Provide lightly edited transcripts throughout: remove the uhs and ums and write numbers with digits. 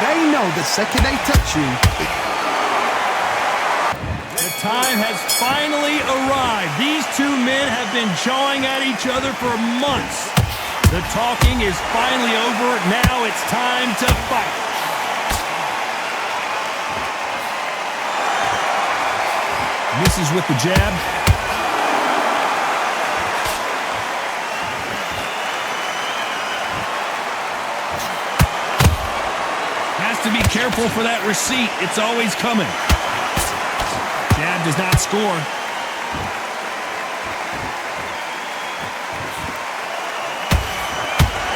They know the second they touch you, the time has finally arrived. These two men have been jawing at each other for months. The talking is finally over. Now it's time to fight. Misses with the jab. Has to be careful for that receipt. It's always coming. Jab does not score.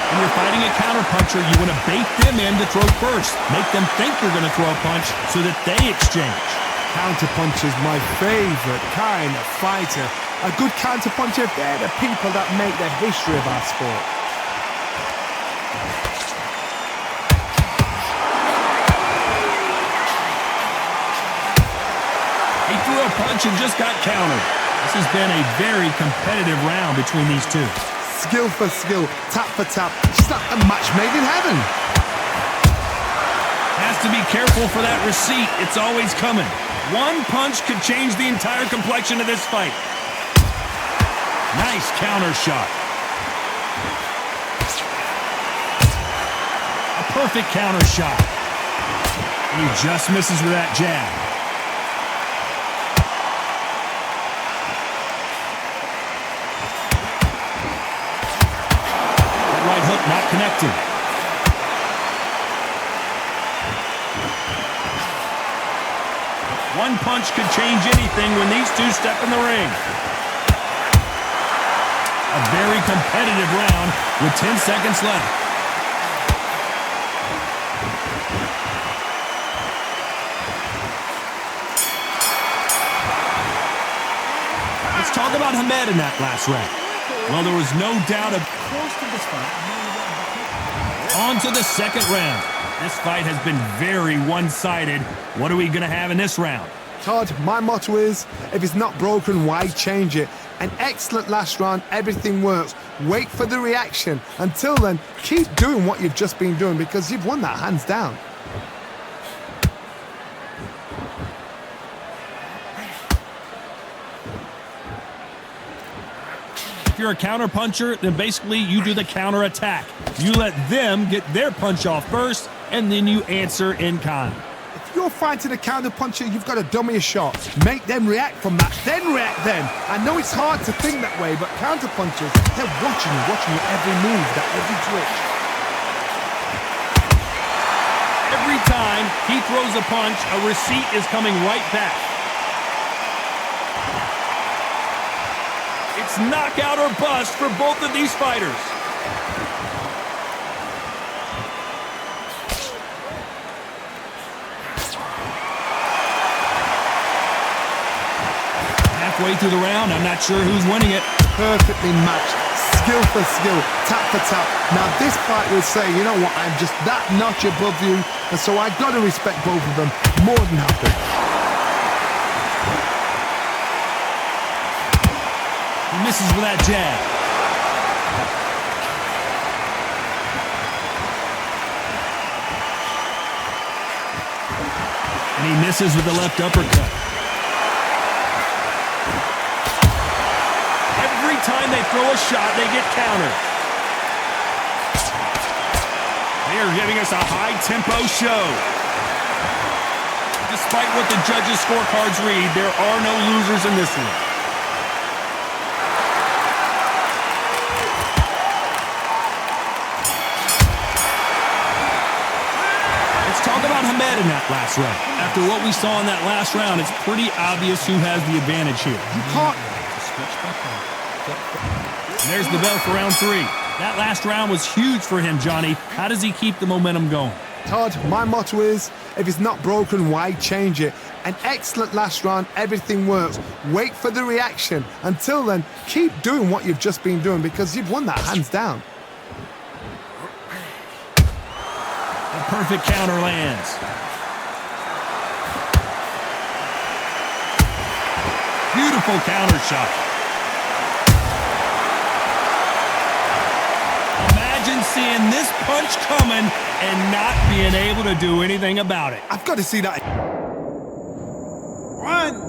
When you're fighting a counterpuncher, you want to bait them in to throw first. Make them think you're going to throw a punch so that they exchange. counterpuncher's my favorite kind of fighter. A good counterpuncher, they're the people that make the history of our sport. He threw a punch and just got countered. This has been a very competitive round between these two. Skill for skill, tap for tap, just like a match made in heaven. Has to be careful for that receipt. It's always coming. One punch could change the entire complexion of this fight. Nice counter shot. A perfect counter shot. And he just misses with that jab. That right hook not connected. One punch could change anything when these two step in the ring. A very competitive round with 10 seconds left. Let's talk about Hamed in that last round. Well, there was no doubt of close to this fight. On to the second round. This fight has been very one-sided. What are we going to have in this round? Todd, my motto is, if it's not broken, why change it? An excellent last round, everything works. Wait for the reaction. Until then, keep doing what you've just been doing because you've won that hands down. If you're a counter puncher, then basically you do the counter attack. You let them get their punch off first, and then you answer in kind. If you're fighting a counter puncher, you've got to dummy a shot. Make them react from that, then react then. I know it's hard to think that way, but counter punchers, they're watching you every move, that every twitch. Every time he throws a punch, a receipt is coming right back. It's knockout or bust for both of these fighters. Halfway through the round, I'm not sure who's winning it. Perfectly matched, skill for skill, tap for tap. Now this fight will say, you know what, I'm just that notch above you, and so I got to respect both of them more than happy. He misses with that jab. And he misses with the left uppercut. Every time they throw a shot, they get countered. They are giving us a high-tempo show. Despite what the judges' scorecards read, there are no losers in this one. Talk about Hamed in that last round. After what we saw in that last round, it's pretty obvious who has the advantage here. And there's the bell for round 3. That last round was huge for him, Johnny. How does he keep the momentum going? Todd, my motto is, if it's not broken, why change it? An excellent last round, everything works. Wait for the reaction. Until then, keep doing what you've just been doing because you've won that hands down. Perfect counter lands. Beautiful counter shot. Imagine seeing this punch coming and not being able to do anything about it. I've got to see that. 1, 2,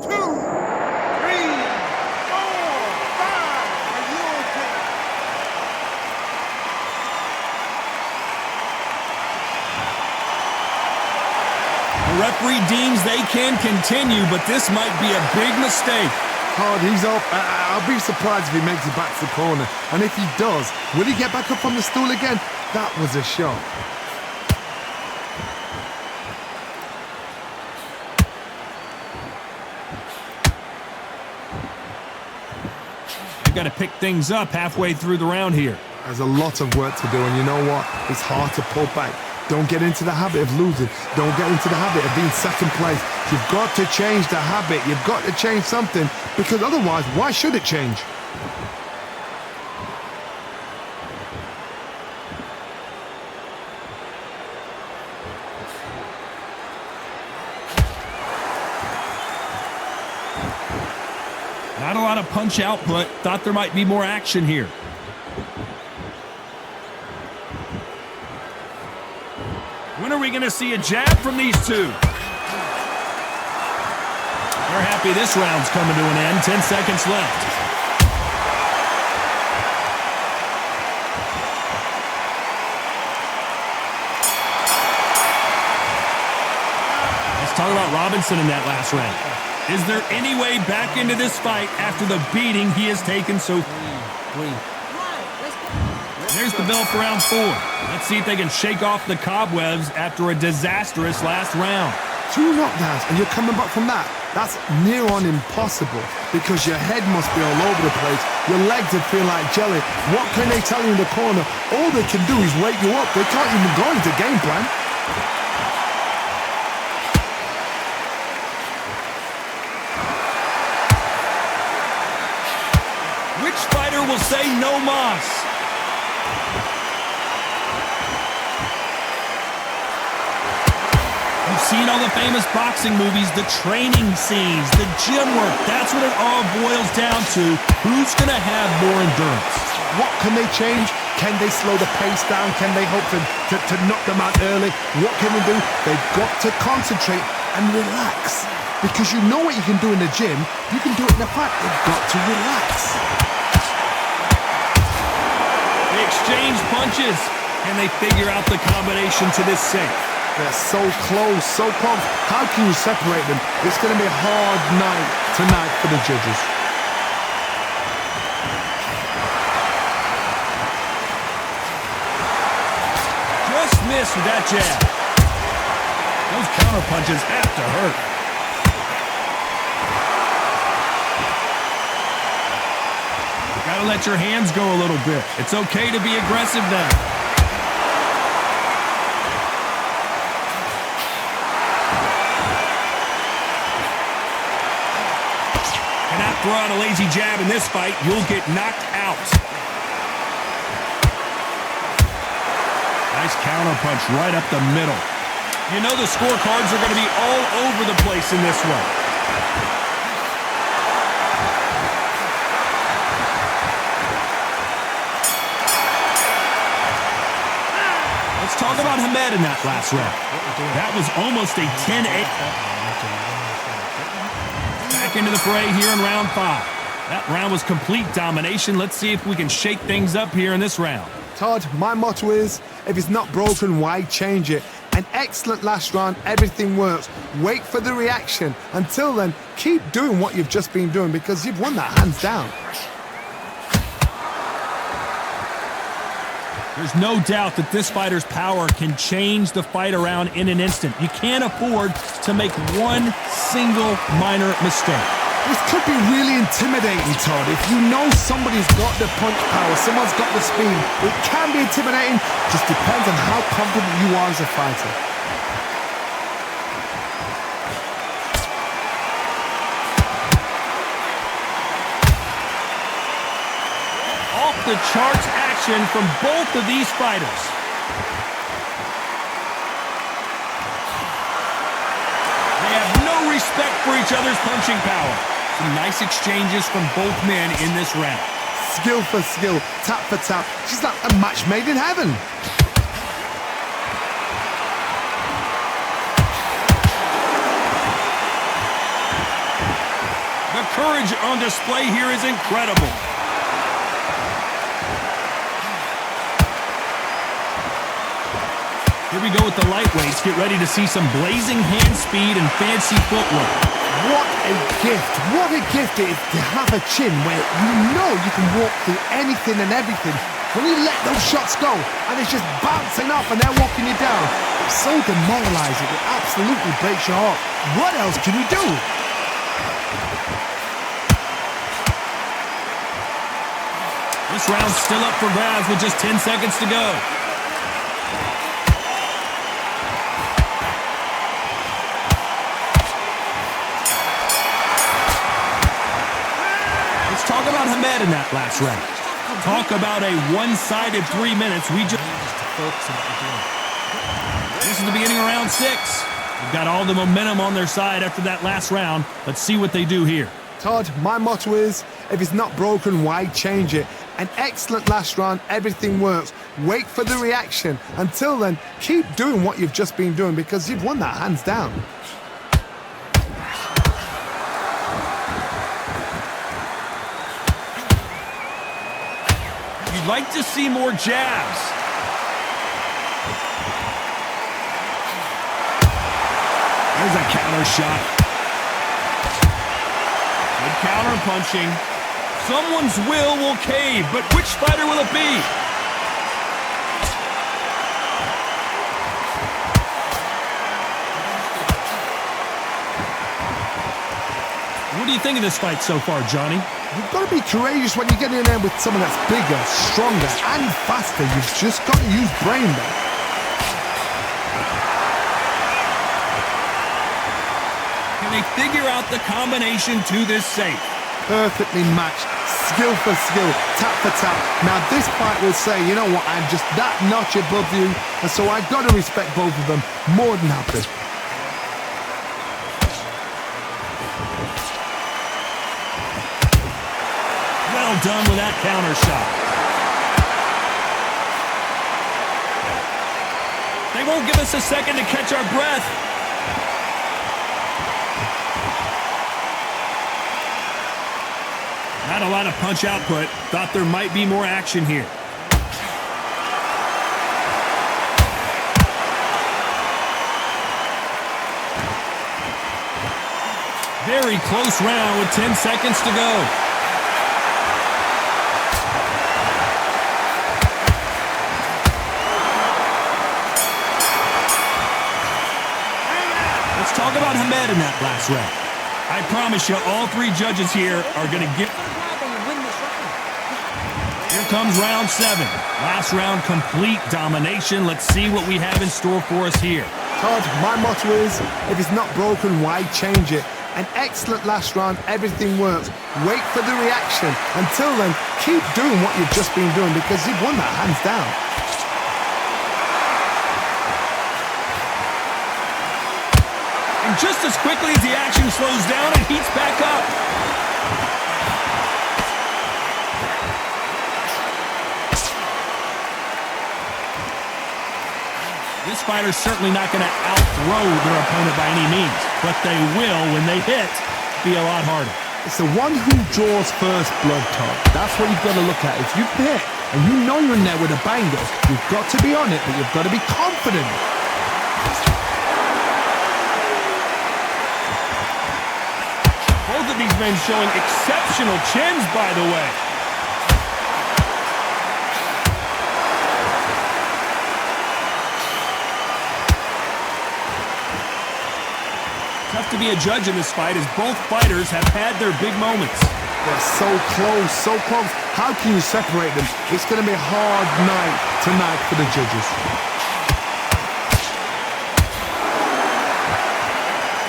3, 4, 5. Are you okay? The referee deems they can continue, but this might be a big mistake. Hard, he's up. I'll be surprised if he makes it back to the corner. And if he does, will he get back up on the stool again? That was a shot. You've got to pick things up halfway through the round here. There's a lot of work to do, and you know what? It's hard to pull back. Don't get into the habit of losing. Don't get into the habit of being second place. You've got to change the habit. You've got to change something, because otherwise, why should it change? Not a lot of punch output. Thought there might be more action here. When are we going to see a jab from these two? They're happy this round's coming to an end. 10 seconds left. Let's talk about Robinson in that last round. Is there any way back into this fight after the beating he has taken so far? There's the bell for round 4. Let's see if they can shake off the cobwebs after a disastrous last round. 2 knockdowns and you're coming back from that. That's near on impossible, because your head must be all over the place. Your legs would feel like jelly. What can they tell you in the corner? All they can do is wake you up. They can't even go into game plan. Which fighter will say no mas? You've seen all the famous boxing movies, the training scenes, the gym work. That's what it all boils down to. Who's going to have more endurance? What can they change? Can they slow the pace down? Can they hope to knock them out early? What can they do? They've got to concentrate and relax. Because you know what you can do in the gym, you can do it in the fight. They've got to relax. They exchange punches, and they figure out the combination to this safe. They're so close, so close. How can you separate them? It's going to be a hard night tonight for the judges. Just missed with that jab. Those counter punches have to hurt. Gotta let your hands go a little bit. It's okay to be aggressive now. Cannot throw out a lazy jab in this fight. You'll get knocked out. Nice counter punch right up the middle. You know the scorecards are going to be all over the place in this one. Let's talk about Hamed in that last round. That was almost a 10-8. Back into the fray here in round 5. That round was complete domination. Let's see if we can shake things up here in this round. Todd, my motto is, if it's not broken, why change it? An excellent last round, everything works. Wait for the reaction. Until then, keep doing what you've just been doing, because you've won that hands down. There's no doubt that this fighter's power can change the fight around in an instant. You can't afford to make one single minor mistake. This could be really intimidating, Todd. If you know somebody's got the punch power, someone's got the speed, it can be intimidating. Just depends on how confident you are as a fighter. Off the charts action from both of these fighters. They have no respect for each other's punching power. Some nice exchanges from both men in this round. Skill for skill, tap for tap, just like a match made in heaven. courage on display here is incredible. Here we go with the lightweights. Get ready to see some blazing hand speed and fancy footwork. What a gift. What a gift it is to have a chin where you know you can walk through anything and everything. When you let those shots go and it's just bouncing off and they're walking you down, it's so demoralizing. It absolutely breaks your heart. What else can you do? This round's still up for grabs with just 10 seconds to go. Let's talk about Hamed in that last round. Talk about a one-sided 3 minutes. This is the beginning of round 6. They've got all the momentum on their side after that last round. Let's see what they do here. Todd, my motto is, if it's not broken, why change it? An excellent last round, everything works. Wait for the reaction. Until then, keep doing what you've just been doing because you've won that hands down. You'd like to see more jabs. There's a counter shot. Good counter punching. Someone's will cave, but which fighter will it be? What do you think of this fight so far, Johnny? You've got to be courageous when you get in there with someone that's bigger, stronger, and faster. You've just got to use brain there. Can they figure out the combination to this safe? Perfectly matched, skill for skill, tap for tap. Now this fight will say, you know what, I'm just that notch above you, and so I've got to respect both of them more than happy. Well done with that counter shot. They won't give us a second to catch our breath. Not a lot of punch output. Thought there might be more action here. Very close round with 10 seconds to go. Let's talk about Hamed in that last round. I promise you, all three judges here are going to get... Here comes round 7. Last round, complete domination. Let's see what we have in store for us here. Todd, my motto is, if it's not broken, why change it? An excellent last round, everything works. Wait for the reaction. Until then, keep doing what you've just been doing because you've won that hands down. And just as quickly as the action slows down, it heats back up. This fighter's certainly not going to outthrow their opponent by any means, but they will, when they hit, be a lot harder. It's the one who draws first blood, Todd. That's what you've got to look at. If you hit and you know you're in there with a banger, you've got to be on it, but you've got to be confident. Both of these men showing exceptional chins, by the way. Tough to be a judge in this fight as both fighters have had their big moments. They're so close, so close. How can you separate them? It's going to be a hard night tonight for the judges.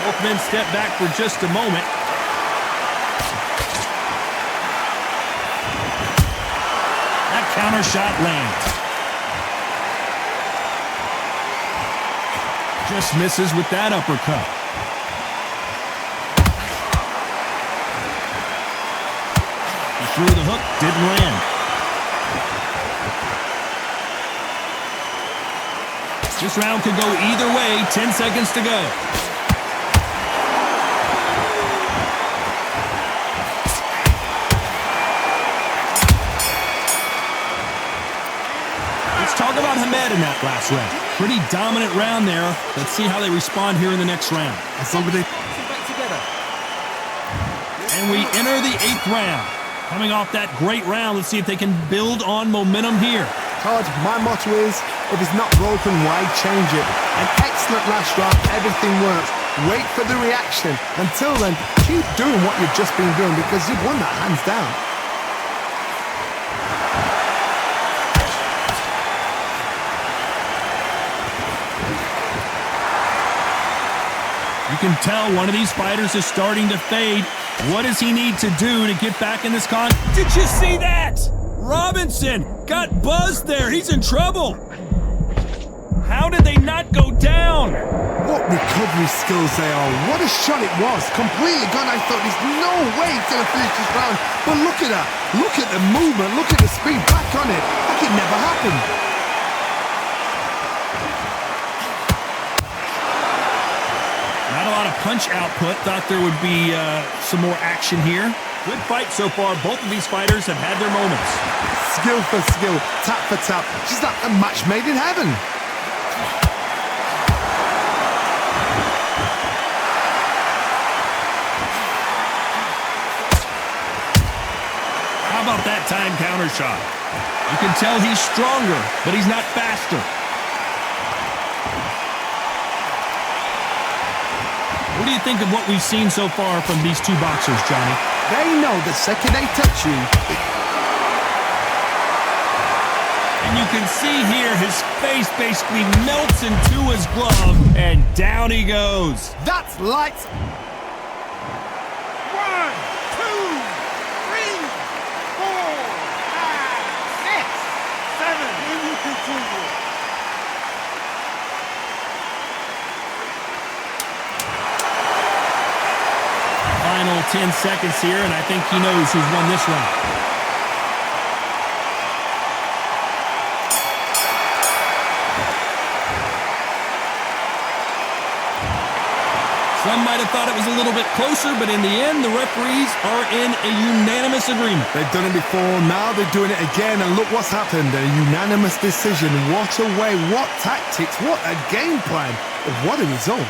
Both men step back for just a moment. That counter shot lands. Just misses with that uppercut. Through the hook, didn't land. This round could go either way, 10 seconds to go. in that last round. Pretty dominant round there. Let's see how they respond here in the next round. And we enter the 8th round. Coming off that great round, let's see if they can build on momentum here. Todd, my motto is, if it's not broken, why change it? An excellent last round, everything works. Wait for the reaction. Until then, keep doing what you've just been doing because you've won that hands down. You can tell one of these fighters is starting to fade. What does he need to do to get back in this con? Did you see that? Robinson got buzzed there. He's in trouble. How did they not go down? What recovery skills they are. What a shot it was. Completely gone. I thought there's no way he's going to finish this round. But look at that. Look at the movement. Look at the speed. Back on it. Like it never happened. Not a lot of punch output. Thought there would be some more action here. Good fight so far. Both of these fighters have had their moments. Skill for skill, tap for tap. Just like a match made in heaven. How about that time counter shot? You can tell he's stronger, but he's not faster. What do you think of what we've seen so far from these two boxers, Johnny? They know the second they touch you. And you can see here his face basically melts into his glove, and down he goes. That's lights. 1, 2, 3, 4, 5, 6, 7. And you continue. Final 10 seconds here, and I think he knows who's won this round. Some might have thought it was a little bit closer, but in the end, the referees are in a unanimous agreement. They've done it before, now they're doing it again, and look what's happened. A unanimous decision. What a way, what tactics, what a game plan. What a result.